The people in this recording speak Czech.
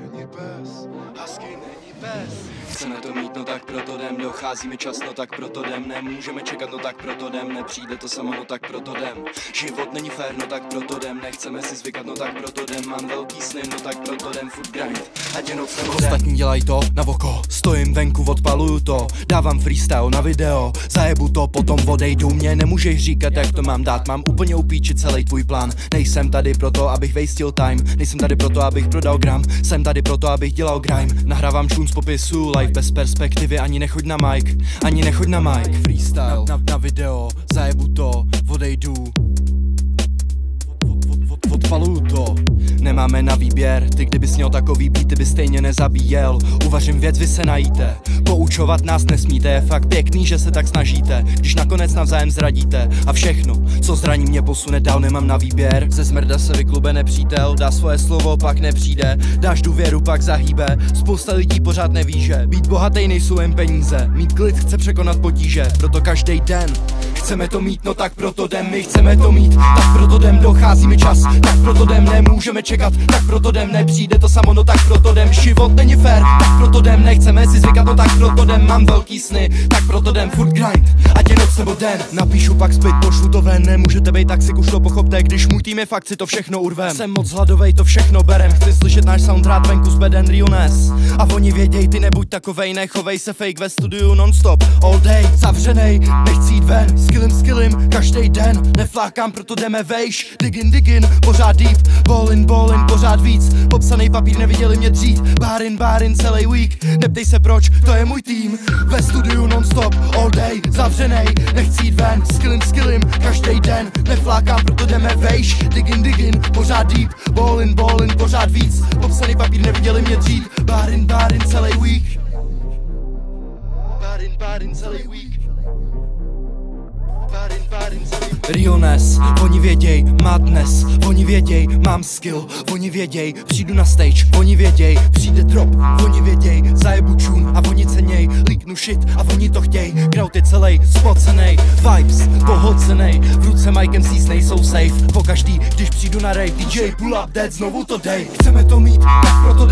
není pes, husky není pes. Chceme to mít, no tak proto jdem, dochází mi čas, no tak proto jdem, nemůžeme čekat, no tak proto jdem, nepřijde to samo, no tak proto jdem. Život není fér, no tak proto jdem, nechceme si zvykat, no tak proto jdem, mám velký sny, no tak proto jdem, furt grind, ať je noc nebo den. Ostatní dělají to na voko, stojím venku, odpaluju to, dávám freestyle na video, zajebu to, potom odejdu, mě nemůžeš říkat, jak to mám dát, mám úplně upíčit celý tvůj plán. Nejsem tady proto, abych wastil time, nejsem tady proto, abych prodal gram, jsem tady proto, abych dělal grime, nahrávám čun z popisu, live bez perspektivy, ani nechoď na mic, ani nechoď na mic. Freestyle na video, zajebu to, odejdu, odpaluju to. Nemáme na výběr, ty kdybys měl takový beat, ty bys stejně nezabíjel. Uvařím věc, vy se najíte, poučovat nás nesmíte, je fakt pěkný, že se tak snažíte, když nakonec navzájem zradíte. A všechno, co zraní mě posune dál, nemám na výběr. Ze smrda se vyklube nepřítel, dá svoje slovo, pak nepřijde, dáš důvěru, pak zahýbe. Spousta lidí pořád neví, že být bohatý nejsou jen peníze, mít klid chce překonat potíže, proto každý den chceme to mít, no tak proto jdem, my chceme to mít, tak proto jdem, dochází mi čas, tak proto jdem, nemůžeme čekat, tak proto jdem, nepřijde to samo, no tak proto jdem, život není fér, tak proto jdem, nechceme si zvykat, no tak proto jdem, mám velký sny, tak proto jdem, furt grind, ať je noc nebo den. Napíšu pak split, pošlu to ven, nemůžete bejt taxik, už to pochopte, když můj tým je fakt, si to všechno urvem. Jsem moc hladovej, to všechno berem, chci slyšet náš sound rád venku z beden realness. A oni věděj, ty nebuď takovej, nechovej se fake ve studiu non-stop, all day, zavřenej, nechci jít ven, skillím, každý den, neflákám, proto jdeme vejš, diggin, pořád deep, ballin, pořád víc, popsaný papír, neviděli mě dřít, bárin, celý week, neptej se proč, to je můj tým, ve studiu non-stop, all day, zavřenej, nechci jít ven, skillím, každý den, neflákám, proto jdeme vejš, diggin, pořád deep, ballin, pořád víc, popsaný papír, neviděli mě dřít, bárin, celý week, bárin, celý week. Realness, oni věděj, madness, oni věděj, mám skill, oni věděj, přijdu na stage, oni věděj, přijde drop, oni věděj, zajebu čun a oni ceněj, líknu shit a oni to chtěj, crowd je celej, spocenej, vibes, pohodcenej, v ruce Mike MCs nejsou safe, pokaždý, když přijdu na rave, DJ pull up dead, znovu to dej, chceme to mít, tak proto